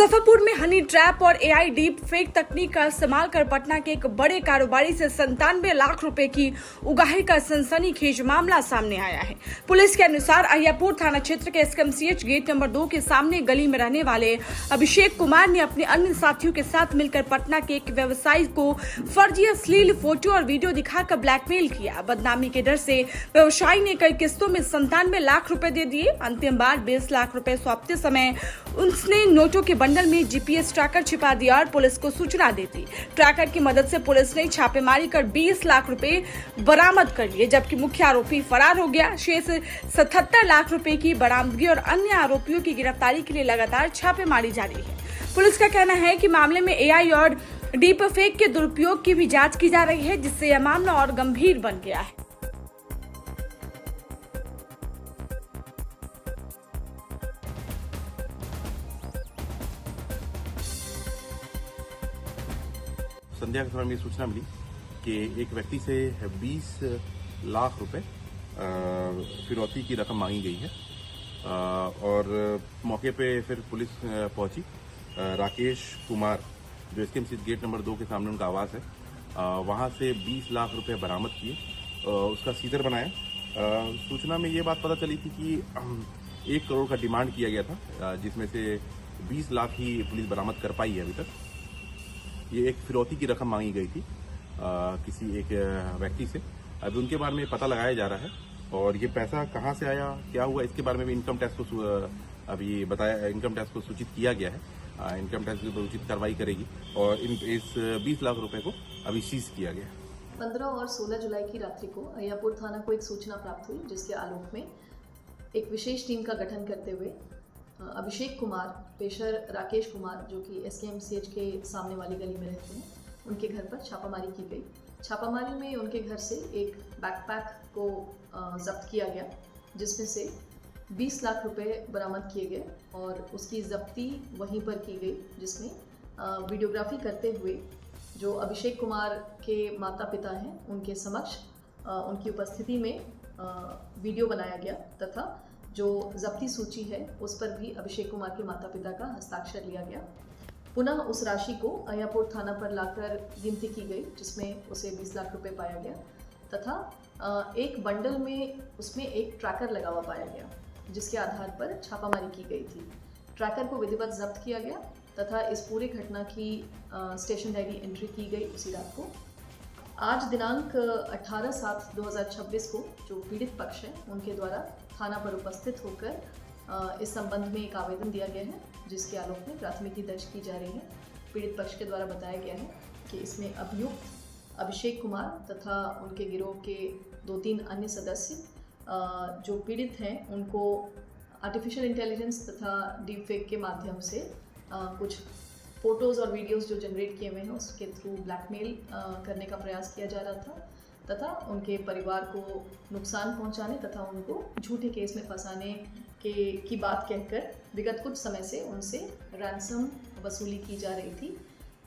मुजफ्फरपुर में honey trap और AI deep fake तकनीक का इस्तेमाल कर पटना के एक बड़े कारोबारी से 97 लाख रुपए की उगाही का सनसनीखेज मामला सामने आया है। पुलिस के अनुसार अहियापुर थाना क्षेत्र के एसकेएमसीएच गेट नंबर 2 के सामने गली में रहने वाले अभिषेक कुमार ने अपने अन्य साथियों के साथ मिलकर पटना के एक व्यवसायी को फर्जी अश्लील फोटो और वीडियो दिखाकर ब्लैकमेल किया। बदनामी के डर से व्यवसायी ने कई किस्तों में 97 लाख रुपए दे दिए। अंतिम बार 20 लाख रुपए सौंपते समय उसने नोटों के बंडल में जीपीएस ट्रैकर छिपा दिया और पुलिस को सूचना दे दी। ट्रैकर की मदद से पुलिस ने छापेमारी कर 20 लाख रुपए बरामद कर लिए, जबकि मुख्य आरोपी फरार हो गया। शेष 77 लाख रुपए की बरामदगी और अन्य आरोपियों की गिरफ्तारी के लिए लगातार छापेमारी जारी है। पुलिस का कहना है कि मामले में एआई और डीप फेक के दुरुपयोग की भी जांच की जा रही है, जिससे यह मामला और गंभीर बन गया है। संध्या के समय में सूचना मिली कि एक व्यक्ति से 20 लाख रुपए फिरौती की रकम मांगी गई है और मौके पे फिर पुलिस पहुंची। राकेश कुमार जो एसकेएमसीएच गेट नंबर 2 के सामने उनका आवास है, वहां से 20 लाख रुपए बरामद किए, उसका सीजर बनाया। सूचना में ये बात पता चली थी कि 1 करोड़ का डिमांड किया गया था, जिसमें से 20 लाख ही पुलिस बरामद कर पाई है अभी तक। ये एक फिरौती की रकम मांगी गई थी किसी एक व्यक्ति से। अभी उनके बारे में पता लगाया जा रहा है और ये पैसा कहाँ से आया, क्या हुआ, इसके बारे में भी इनकम टैक्स को अभी बताया, इनकम टैक्स को सूचित किया गया है। इनकम टैक्स की उचित कार्रवाई करेगी और इस 20 लाख रुपए को अभी सीज किया गया है। 15 और 16 जुलाई की रात्रि को अहियापुर थाना को एक सूचना प्राप्त हुई, जिसके आलोक में एक विशेष टीम का गठन करते हुए अभिषेक कुमार पेशर राकेश कुमार, जो कि एसकेएमसीएच के सामने वाली गली में रहते हैं, उनके घर पर छापामारी की गई। छापामारी में उनके घर से एक बैकपैक को जब्त किया गया, जिसमें से 20 लाख रुपए बरामद किए गए और उसकी जब्ती वहीं पर की गई, जिसमें वीडियोग्राफी करते हुए जो अभिषेक कुमार के माता पिता हैं उनके समक्ष उनकी उपस्थिति में वीडियो बनाया गया तथा जो जब्ती सूची है उस पर भी अभिषेक कुमार के माता पिता का हस्ताक्षर लिया गया। पुनः उस राशि को अहियापुर थाना पर लाकर गिनती की गई, जिसमें उसे 20 लाख रुपए पाया गया तथा एक बंडल में उसमें एक ट्रैकर लगा हुआ पाया गया, जिसके आधार पर छापामारी की गई थी। ट्रैकर को विधिवत जब्त किया गया तथा इस पूरी घटना की स्टेशन डायरी एंट्री की गई उसी रात को। आज दिनांक 18/7/2026 को जो पीड़ित पक्ष है उनके द्वारा थाना पर उपस्थित होकर इस संबंध में एक आवेदन दिया गया है, जिसके आलोक में प्राथमिकी दर्ज की जा रही है। पीड़ित पक्ष के द्वारा बताया गया है कि इसमें अभियुक्त अभिषेक कुमार तथा उनके गिरोह के 2-3 अन्य सदस्य जो पीड़ित हैं उनको आर्टिफिशियल इंटेलिजेंस तथा डीप फेक के माध्यम से कुछ फोटोज़ और वीडियोस जो जनरेट किए हुए हैं उसके थ्रू ब्लैकमेल करने का प्रयास किया जा रहा था तथा उनके परिवार को नुकसान पहुंचाने तथा उनको झूठे केस में फंसाने की बात कहकर विगत कुछ समय से उनसे रैंसम वसूली की जा रही थी।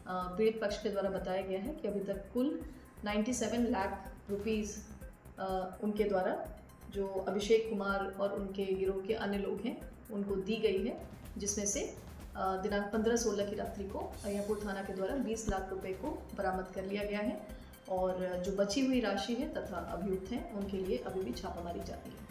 पीड़ित पक्ष के द्वारा बताया गया है कि अभी तक कुल 97 लाख रुपीज़ उनके द्वारा जो अभिषेक कुमार और उनके गिरोह के अन्य लोग हैं उनको दी गई है, जिसमें से दिनांक 15-16 की रात्रि को अहियापुर थाना के द्वारा 20 लाख रुपए को बरामद कर लिया गया है और जो बची हुई राशि है तथा अभियुक्त हैं उनके लिए अभी भी छापामारी जारी है।